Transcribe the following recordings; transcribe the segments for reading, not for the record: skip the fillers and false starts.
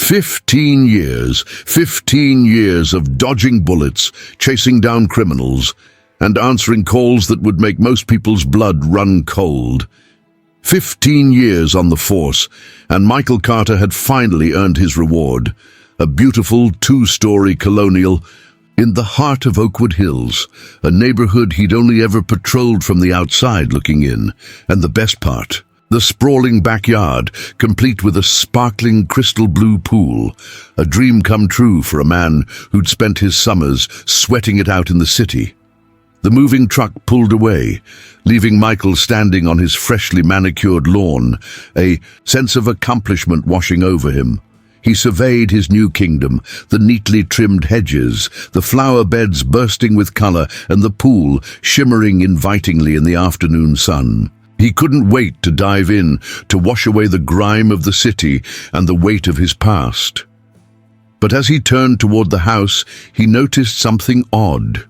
15 years of dodging bullets, chasing down criminals, and answering calls that would make most people's blood run cold. 15 years on the force, and Michael Carter had finally earned his reward. A beautiful two-story colonial in the heart of Oakwood Hills, a neighborhood he'd only ever patrolled from the outside looking in. And the best part, the sprawling backyard, complete with a sparkling crystal blue pool, a dream come true for a man who'd spent his summers sweating it out in the city. The moving truck pulled away, leaving Michael standing on his freshly manicured lawn, a sense of accomplishment washing over him. He surveyed his new kingdom, the neatly trimmed hedges, the flower beds bursting with color, and the pool shimmering invitingly in the afternoon sun. He couldn't wait to dive in, to wash away the grime of the city and the weight of his past. But as he turned toward the house, he noticed something odd.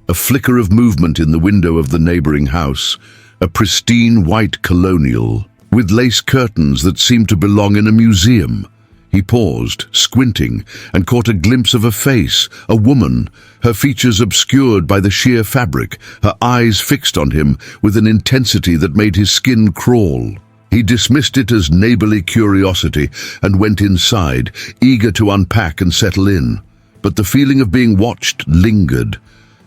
A flicker of movement in the window of the neighboring house, a pristine white colonial, with lace curtains that seemed to belong in a museum. He paused, squinting, and caught a glimpse of a face, a woman, her features obscured by the sheer fabric, her eyes fixed on him with an intensity that made his skin crawl. He dismissed it as neighborly curiosity and went inside, eager to unpack and settle in. But the feeling of being watched lingered,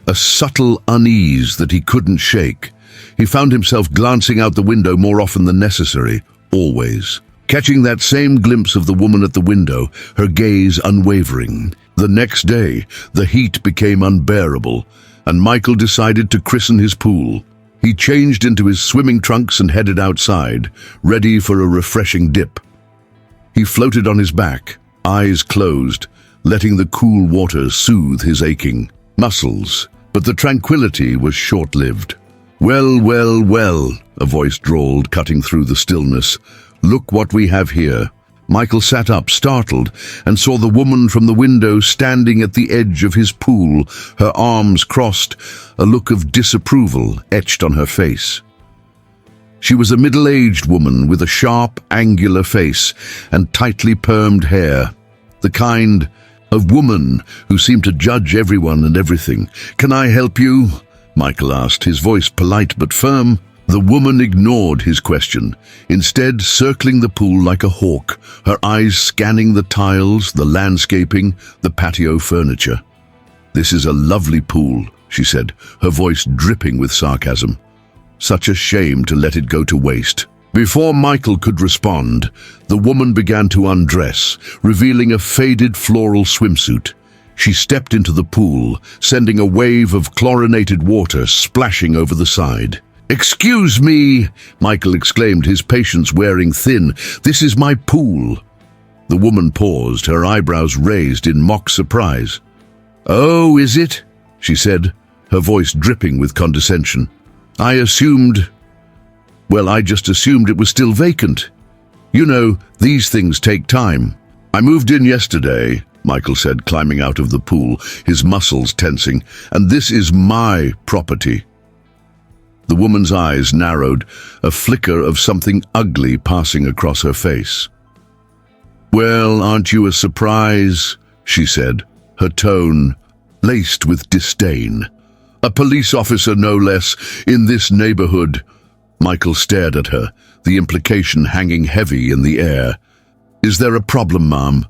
a subtle unease that he couldn't shake. He found himself glancing out the window more often than necessary, always, catching that same glimpse of the woman at the window, her gaze unwavering. The next day, the heat became unbearable, and Michael decided to christen his pool. He changed into his swimming trunks and headed outside, ready for a refreshing dip. He floated on his back, eyes closed, letting the cool water soothe his aching muscles. But the tranquility was short-lived. Well, a voice drawled, cutting through the stillness. Look what we have here. Michael sat up, startled, and saw the woman from the window standing at the edge of his pool, her arms crossed, a look of disapproval etched on her face. She was a middle-aged woman with a sharp, angular face and tightly permed hair, the kind of woman who seemed to judge everyone and everything. "Can I help you?" Michael asked, his voice polite but firm. The woman ignored his question, instead circling the pool like a hawk, her eyes scanning the tiles, the landscaping, the patio furniture. "This is a lovely pool," she said, her voice dripping with sarcasm. Such a shame to let it go to waste. Before Michael could respond, the woman began to undress, revealing a faded floral swimsuit. She stepped into the pool, sending a wave of chlorinated water splashing over the side. "Excuse me," Michael exclaimed, his patience wearing thin. "This is my pool." The woman paused, her eyebrows raised in mock surprise. "Oh, is it?" she said, her voice dripping with condescension. I just assumed it was still vacant. You know, these things take time." "I moved in yesterday," Michael said, climbing out of the pool, his muscles tensing, "and this is my property." The woman's eyes narrowed, a flicker of something ugly passing across her face. "Well, aren't you a surprise?" she said, her tone laced with disdain. "A police officer, no less, in this neighborhood." Michael stared at her, the implication hanging heavy in the air. "Is there a problem, ma'am?"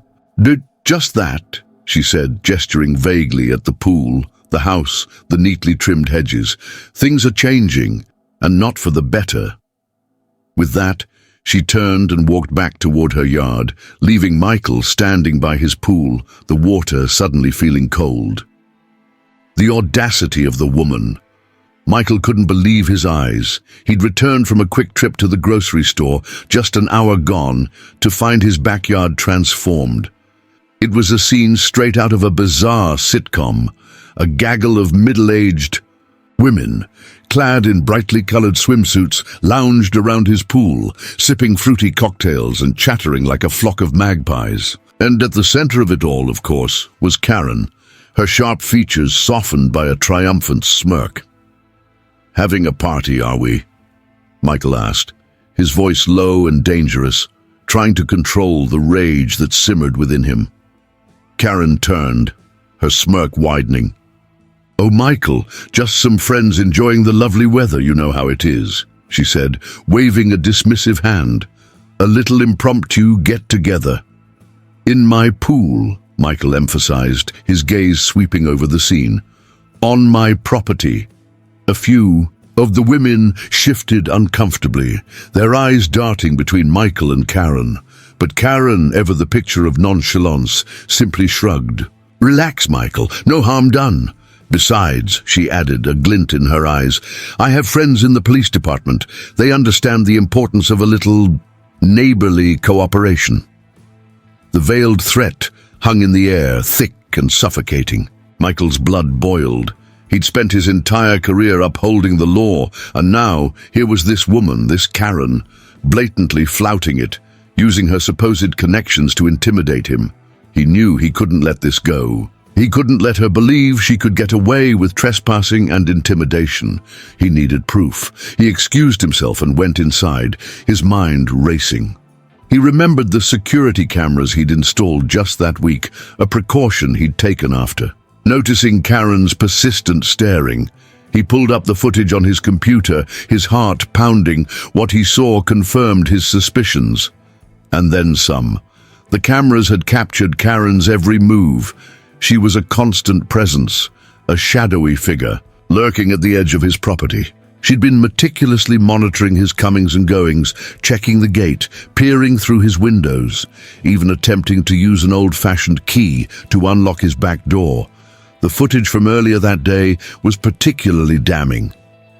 Just that," she said, gesturing vaguely at the pool, the house, the neatly trimmed hedges. "Things are changing, and not for the better." With that, she turned and walked back toward her yard, leaving Michael standing by his pool, the water suddenly feeling cold. The audacity of the woman. Michael couldn't believe his eyes. He'd returned from a quick trip to the grocery store, just an hour gone, to find his backyard transformed. It was a scene straight out of a bizarre sitcom. A gaggle of middle-aged women, clad in brightly colored swimsuits, lounged around his pool, sipping fruity cocktails and chattering like a flock of magpies. And at the center of it all, of course, was Karen, her sharp features softened by a triumphant smirk. "Having a party, are we?" Michael asked, his voice low and dangerous. trying to control the rage that simmered within him. Karen turned, her smirk widening. "Oh, Michael, just some friends enjoying the lovely weather, you know how it is," she said, waving a dismissive hand. "A little impromptu get-together." "In my pool," Michael emphasized, his gaze sweeping over the scene. "On my property." A few of the women shifted uncomfortably, their eyes darting between Michael and Karen. But Karen, ever the picture of nonchalance, simply shrugged. "Relax, Michael, no harm done. Besides," she added, a glint in her eyes, "I have friends in the police department. They understand the importance of a little neighborly cooperation." The veiled threat hung in the air, thick and suffocating. Michael's blood boiled. He'd spent his entire career upholding the law, and now here was this woman, this Karen, blatantly flouting it, using her supposed connections to intimidate him. He knew he couldn't let this go. He couldn't let her believe she could get away with trespassing and intimidation. He needed proof. He excused himself and went inside, his mind racing. He remembered the security cameras he'd installed just that week, a precaution he'd taken after. Noticing Karen's persistent staring, he pulled up the footage on his computer, his heart pounding. What he saw confirmed his suspicions. And then some. The cameras had captured Karen's every move. She was a constant presence, a shadowy figure, lurking at the edge of his property. She'd been meticulously monitoring his comings and goings, checking the gate, peering through his windows, even attempting to use an old-fashioned key to unlock his back door. The footage from earlier that day was particularly damning.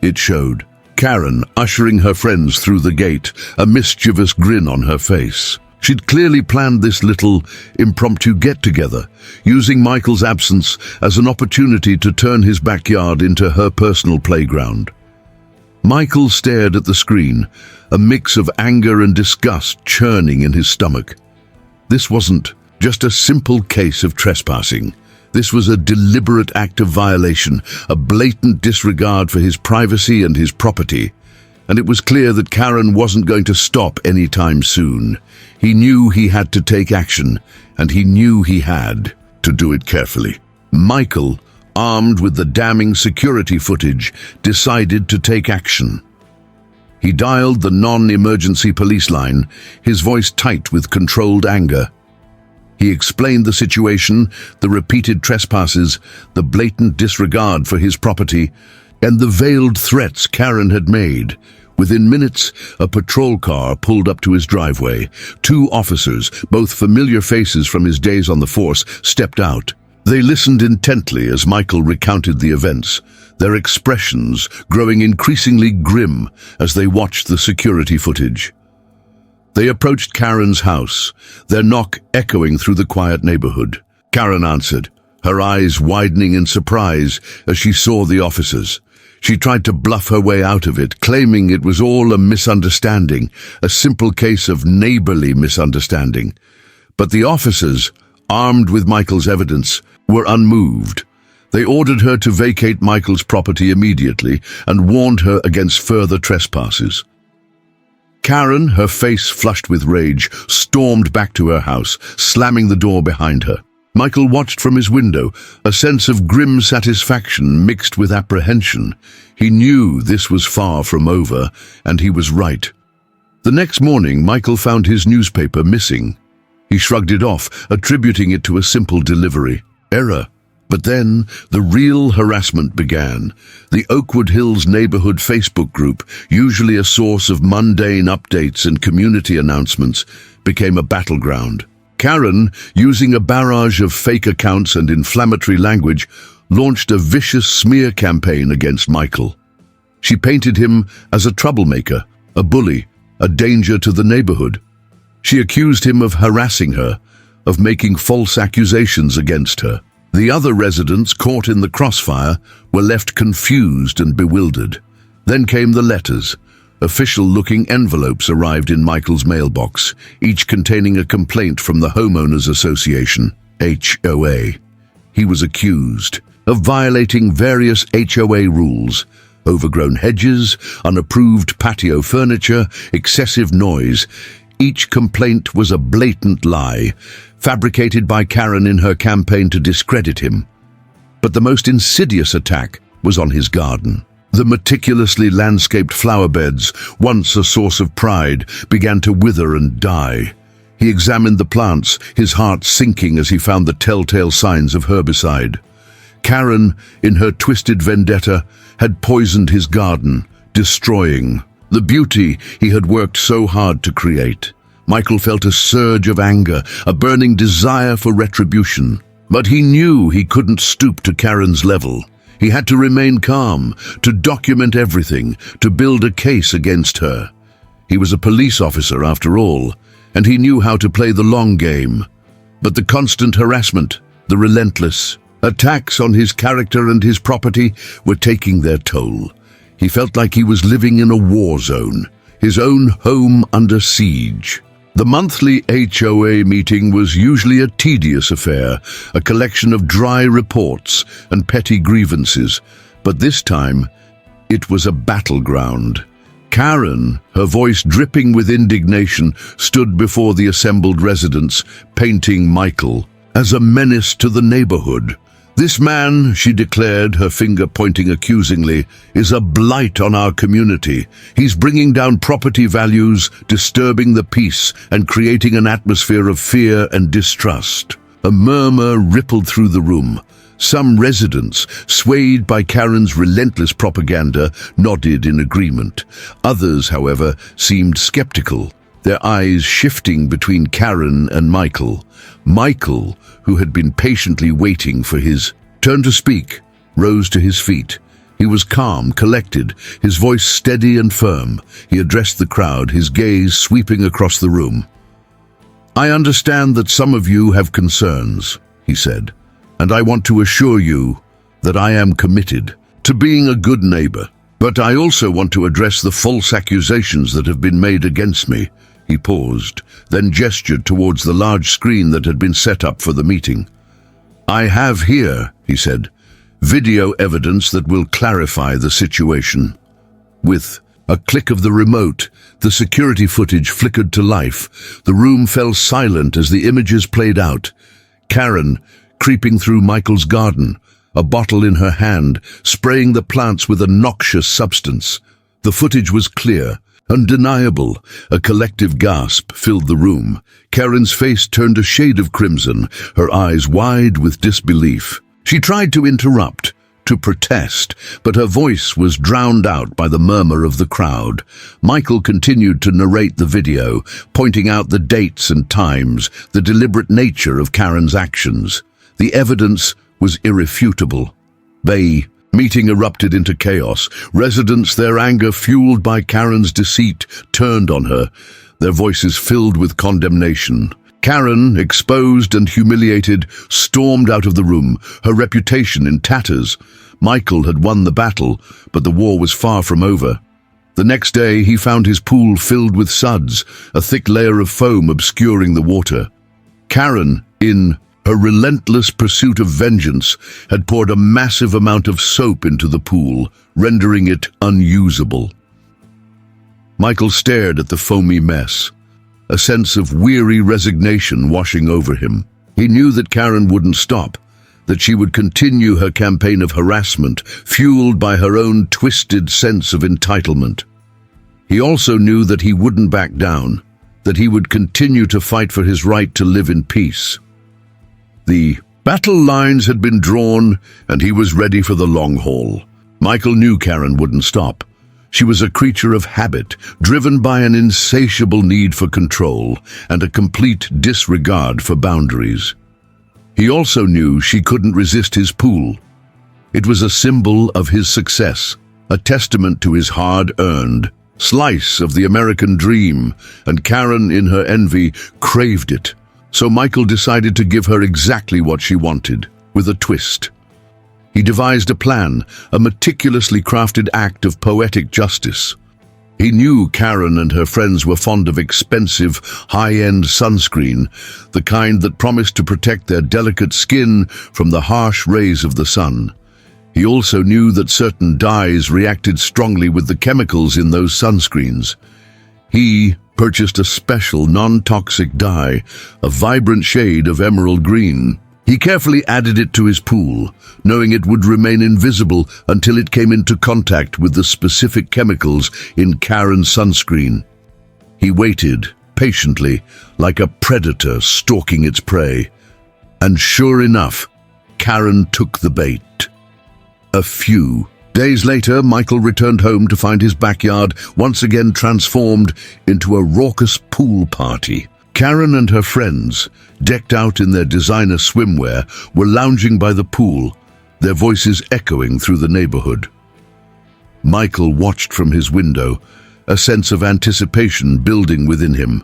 It showed Karen ushering her friends through the gate, a mischievous grin on her face. She'd clearly planned this little impromptu get-together, using Michael's absence as an opportunity to turn his backyard into her personal playground. Michael stared at the screen, a mix of anger and disgust churning in his stomach. This wasn't just a simple case of trespassing. This was a deliberate act of violation, a blatant disregard for his privacy and his property. And it was clear that Karen wasn't going to stop anytime soon. He knew he had to take action, and he knew he had to do it carefully. Michael, armed with the damning security footage, decided to take action. He dialed the non-emergency police line, his voice tight with controlled anger. He explained the situation, the repeated trespasses, the blatant disregard for his property, and the veiled threats Karen had made. Within minutes, a patrol car pulled up to his driveway. 2 officers, both familiar faces from his days on the force, stepped out. They listened intently as Michael recounted the events, their expressions growing increasingly grim as they watched the security footage. They approached Karen's house, their knock echoing through the quiet neighborhood. Karen answered, her eyes widening in surprise as she saw the officers. She tried to bluff her way out of it, claiming it was all a misunderstanding, a simple case of neighborly misunderstanding. But the officers, armed with Michael's evidence, were unmoved. They ordered her to vacate Michael's property immediately and warned her against further trespasses. Karen, her face flushed with rage, stormed back to her house, slamming the door behind her. Michael watched from his window, a sense of grim satisfaction mixed with apprehension. He knew this was far from over, and he was right. The next morning, Michael found his newspaper missing. He shrugged it off, attributing it to a simple delivery error. But then, the real harassment began. The Oakwood Hills neighborhood Facebook group, usually a source of mundane updates and community announcements, became a battleground. Karen, using a barrage of fake accounts and inflammatory language, launched a vicious smear campaign against Michael. She painted him as a troublemaker, a bully, a danger to the neighborhood. She accused him of harassing her, of making false accusations against her. The other residents caught in the crossfire were left confused and bewildered. Then came the letters. Official-looking envelopes arrived in Michael's mailbox, each containing a complaint from the Homeowners Association, HOA. He was accused of violating various HOA rules: overgrown hedges, unapproved patio furniture, excessive noise. Each complaint was a blatant lie, fabricated by Karen in her campaign to discredit him. But the most insidious attack was on his garden. The meticulously landscaped flower beds, once a source of pride, began to wither and die. He examined the plants, his heart sinking as he found the telltale signs of herbicide. Karen, in her twisted vendetta, had poisoned his garden, destroying the beauty he had worked so hard to create. Michael felt a surge of anger, a burning desire for retribution. But he knew he couldn't stoop to Karen's level. He had to remain calm, to document everything, to build a case against her. He was a police officer after all, and he knew how to play the long game. But the constant harassment, the relentless attacks on his character and his property were taking their toll. He felt like he was living in a war zone, his own home under siege. The monthly HOA meeting was usually a tedious affair, a collection of dry reports and petty grievances, but this time it was a battleground. Karen, her voice dripping with indignation, stood before the assembled residents, painting Michael as a menace to the neighborhood. "This man," she declared, her finger pointing accusingly, "is a blight on our community. He's bringing down property values, disturbing the peace, and creating an atmosphere of fear and distrust." A murmur rippled through the room. Some residents, swayed by Karen's relentless propaganda, nodded in agreement. Others, however, seemed skeptical, their eyes shifting between Karen and Michael. Michael, who had been patiently waiting for his turn to speak, rose to his feet. He was calm, collected, his voice steady and firm. He addressed the crowd, his gaze sweeping across the room. "I understand that some of you have concerns," he said, "and I want to assure you that I am committed to being a good neighbor. But I also want to address the false accusations that have been made against me." He paused, then gestured towards the large screen that had been set up for the meeting. "I have here," he said, "video evidence that will clarify the situation." With a click of the remote, the security footage flickered to life. The room fell silent as the images played out. Karen, creeping through Michael's garden, a bottle in her hand, spraying the plants with a noxious substance. The footage was clear, undeniable. A collective gasp filled the room. Karen's face turned a shade of crimson, her eyes wide with disbelief. She tried to interrupt, to protest, but her voice was drowned out by the murmur of the crowd. Michael continued to narrate the video, pointing out the dates and times, the deliberate nature of Karen's actions. The evidence was irrefutable. Meeting erupted into chaos. Residents, their anger fueled by Karen's deceit, turned on her, their voices filled with condemnation. Karen, exposed and humiliated, stormed out of the room, her reputation in tatters. Michael had won the battle, but the war was far from over. The next day, he found his pool filled with suds, a thick layer of foam obscuring the water. Karen, in her relentless pursuit of vengeance, had poured a massive amount of soap into the pool, rendering it unusable. Michael stared at the foamy mess, a sense of weary resignation washing over him. He knew that Karen wouldn't stop, that she would continue her campaign of harassment, fueled by her own twisted sense of entitlement. He also knew that he wouldn't back down, that he would continue to fight for his right to live in peace. The battle lines had been drawn, and he was ready for the long haul. Michael knew Karen wouldn't stop. She was a creature of habit, driven by an insatiable need for control and a complete disregard for boundaries. He also knew she couldn't resist his pool. It was a symbol of his success, a testament to his hard-earned slice of the American dream, and Karen, in her envy, craved it. So Michael decided to give her exactly what she wanted, with a twist. He devised a plan, a meticulously crafted act of poetic justice. He knew Karen and her friends were fond of expensive, high-end sunscreen, the kind that promised to protect their delicate skin from the harsh rays of the sun. He also knew that certain dyes reacted strongly with the chemicals in those sunscreens. He purchased a special non-toxic dye, a vibrant shade of emerald green. He carefully added it to his pool, knowing it would remain invisible until it came into contact with the specific chemicals in Karen's sunscreen. He waited, patiently, like a predator stalking its prey. And sure enough, Karen took the bait. A few days later, Michael returned home to find his backyard once again transformed into a raucous pool party. Karen and her friends, decked out in their designer swimwear, were lounging by the pool, their voices echoing through the neighborhood. Michael watched from his window, a sense of anticipation building within him.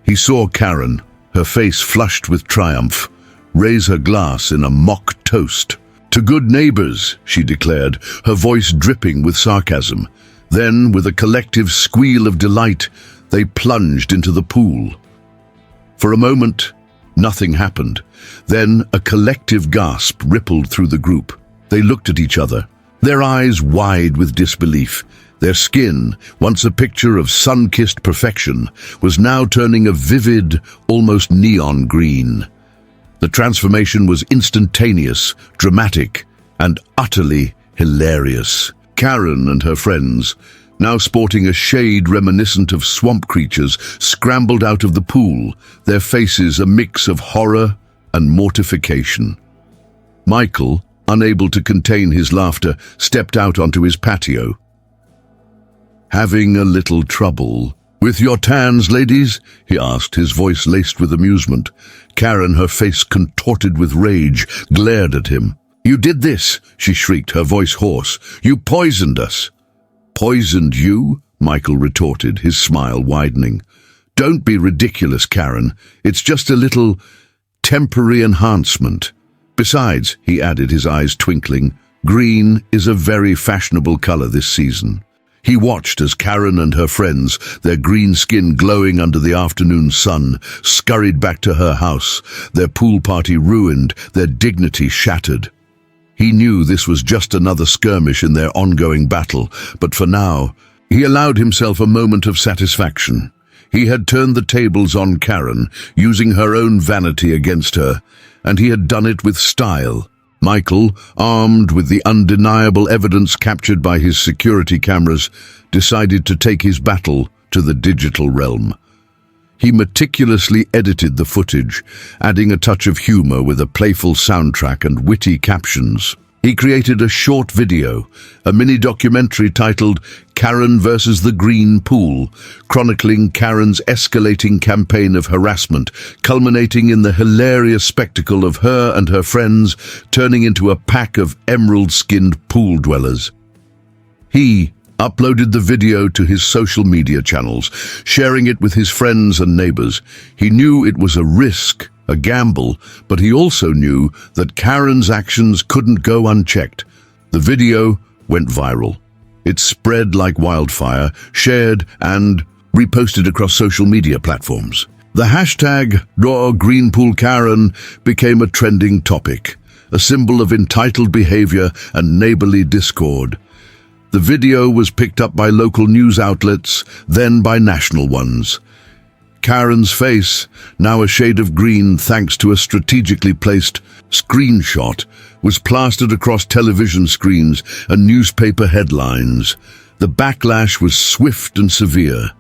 He saw Karen, her face flushed with triumph, raise her glass in a mock toast. "To good neighbors," she declared, her voice dripping with sarcasm. Then, with a collective squeal of delight, they plunged into the pool. For a moment, nothing happened. Then a collective gasp rippled through the group. They looked at each other, their eyes wide with disbelief. Their skin, once a picture of sun-kissed perfection, was now turning a vivid, almost neon green. The transformation was instantaneous, dramatic, and utterly hilarious. Karen and her friends, now sporting a shade reminiscent of swamp creatures, scrambled out of the pool, their faces a mix of horror and mortification. Michael, unable to contain his laughter, stepped out onto his patio. "Having a little trouble with your tans, ladies?" he asked, his voice laced with amusement. Karen, her face contorted with rage, glared at him. "You did this," she shrieked, her voice hoarse. "You poisoned us." "Poisoned you?" Michael retorted, his smile widening. "Don't be ridiculous, Karen. It's just a little temporary enhancement. Besides," he added, his eyes twinkling, "green is a very fashionable color this season." He watched as Karen and her friends, their green skin glowing under the afternoon sun, scurried back to her house, their pool party ruined, their dignity shattered. He knew this was just another skirmish in their ongoing battle, but for now, he allowed himself a moment of satisfaction. He had turned the tables on Karen, using her own vanity against her, and he had done it with style. Michael, armed with the undeniable evidence captured by his security cameras, decided to take his battle to the digital realm. He meticulously edited the footage, adding a touch of humor with a playful soundtrack and witty captions. He created a short video, a mini-documentary titled Karen versus the Green Pool, chronicling Karen's escalating campaign of harassment, culminating in the hilarious spectacle of her and her friends turning into a pack of emerald-skinned pool dwellers. He uploaded the video to his social media channels, sharing it with his friends and neighbors. He knew it was a risk, a gamble, but he also knew that Karen's actions couldn't go unchecked. The video went viral. It spread like wildfire, shared and reposted across social media platforms. The hashtag #GreenPoolKaren became a trending topic, a symbol of entitled behavior and neighborly discord. The video was picked up by local news outlets, then by national ones. Karen's face, now a shade of green thanks to a strategically placed screenshot, was plastered across television screens and newspaper headlines. The backlash was swift and severe.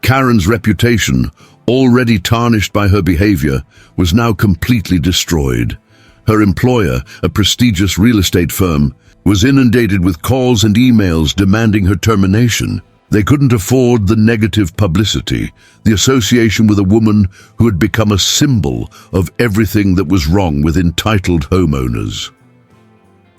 Karen's reputation, already tarnished by her behavior, was now completely destroyed. Her employer, a prestigious real estate firm, was inundated with calls and emails demanding her termination. They couldn't afford the negative publicity, the association with a woman who had become a symbol of everything that was wrong with entitled homeowners.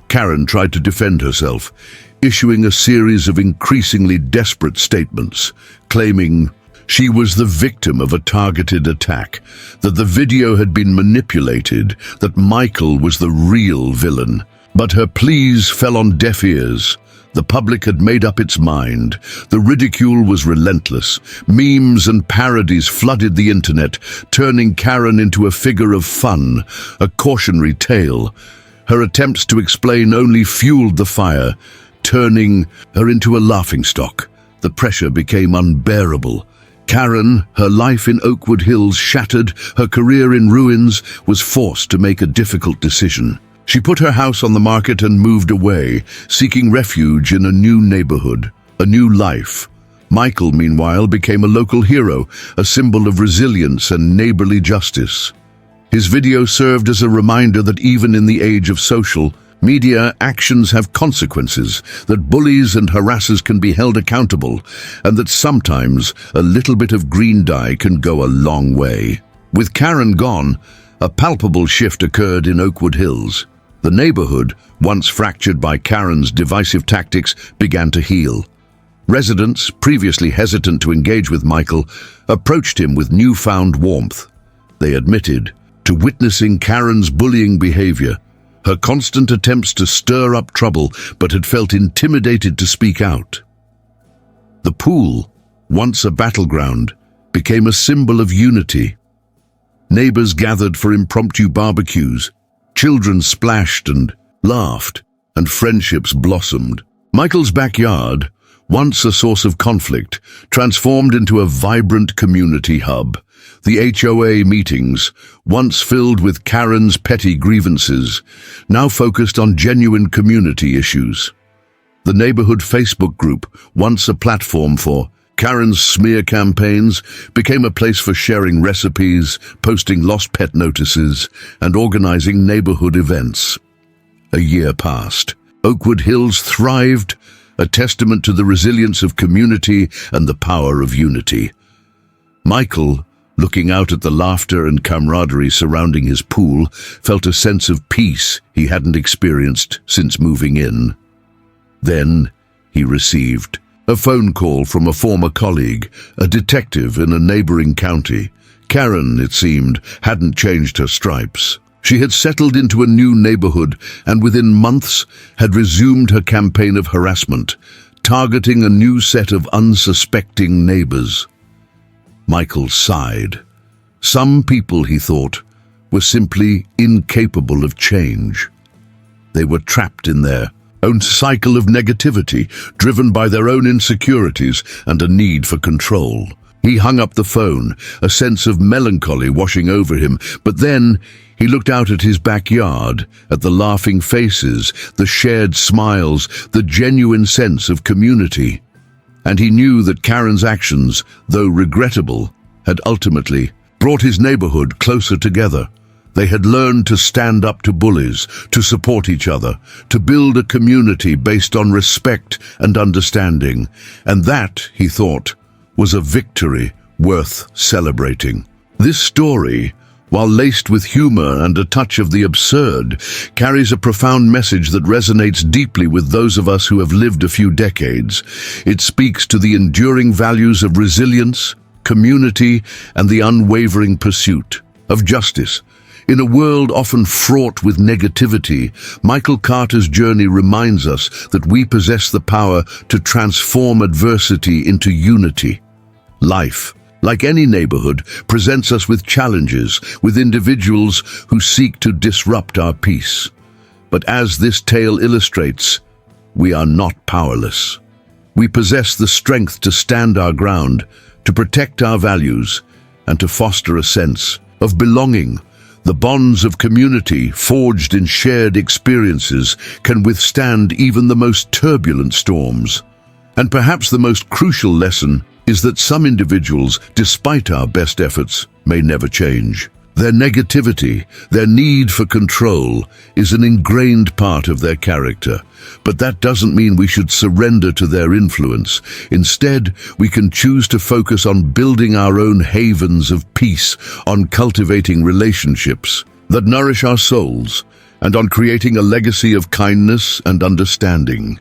Karen tried to defend herself, issuing a series of increasingly desperate statements, claiming she was the victim of a targeted attack, that the video had been manipulated, that Michael was the real villain. But her pleas fell on deaf ears. The public had made up its mind. The ridicule was relentless. Memes and parodies flooded the internet, turning Karen into a figure of fun, a cautionary tale. Her attempts to explain only fueled the fire, turning her into a laughingstock. The pressure became unbearable. Karen, her life in Oakwood Hills shattered, her career in ruins, was forced to make a difficult decision. She put her house on the market and moved away, seeking refuge in a new neighborhood, a new life. Michael, meanwhile, became a local hero, a symbol of resilience and neighborly justice. His video served as a reminder that even in the age of social media, actions have consequences, that bullies and harassers can be held accountable, and that sometimes a little bit of green dye can go a long way. With Karen gone, a palpable shift occurred in Oakwood Hills. The neighborhood, once fractured by Karen's divisive tactics, began to heal. Residents, previously hesitant to engage with Michael, approached him with newfound warmth. They admitted to witnessing Karen's bullying behavior, her constant attempts to stir up trouble, but had felt intimidated to speak out. The pool, once a battleground, became a symbol of unity. Neighbors gathered for impromptu barbecues, children splashed and laughed, and friendships blossomed. Michael's backyard, once a source of conflict, transformed into a vibrant community hub. The HOA meetings, once filled with Karen's petty grievances, now focused on genuine community issues. The neighborhood Facebook group, once a platform for Karen's smear campaigns, became a place for sharing recipes, posting lost pet notices, and organizing neighborhood events. A year passed. Oakwood Hills thrived, a testament to the resilience of community and the power of unity. Michael, looking out at the laughter and camaraderie surrounding his pool, felt a sense of peace he hadn't experienced since moving in. Then he received a phone call from a former colleague, a detective in a neighboring county. Karen, it seemed, hadn't changed her stripes. She had settled into a new neighborhood and within months had resumed her campaign of harassment, targeting a new set of unsuspecting neighbors. Michael sighed. Some people, he thought, were simply incapable of change. They were trapped in their own cycle of negativity, driven by their own insecurities and a need for control. He hung up the phone, a sense of melancholy washing over him, but then he looked out at his backyard, at the laughing faces, the shared smiles, the genuine sense of community. And he knew that Karen's actions, though regrettable, had ultimately brought his neighborhood closer together. They had learned to stand up to bullies, to support each other, to build a community based on respect and understanding. And that, he thought, was a victory worth celebrating. This story, while laced with humor and a touch of the absurd, carries a profound message that resonates deeply with those of us who have lived a few decades. It speaks to the enduring values of resilience, community, and the unwavering pursuit of justice. In a world often fraught with negativity, Michael Carter's journey reminds us that we possess the power to transform adversity into unity. Life, like any neighborhood, presents us with challenges, with individuals who seek to disrupt our peace. But as this tale illustrates, we are not powerless. We possess the strength to stand our ground, to protect our values, and to foster a sense of belonging. The bonds of community, forged in shared experiences, can withstand even the most turbulent storms. And perhaps the most crucial lesson is that some individuals, despite our best efforts, may never change. Their negativity, their need for control, is an ingrained part of their character. But that doesn't mean we should surrender to their influence. Instead, we can choose to focus on building our own havens of peace, on cultivating relationships that nourish our souls, and on creating a legacy of kindness and understanding.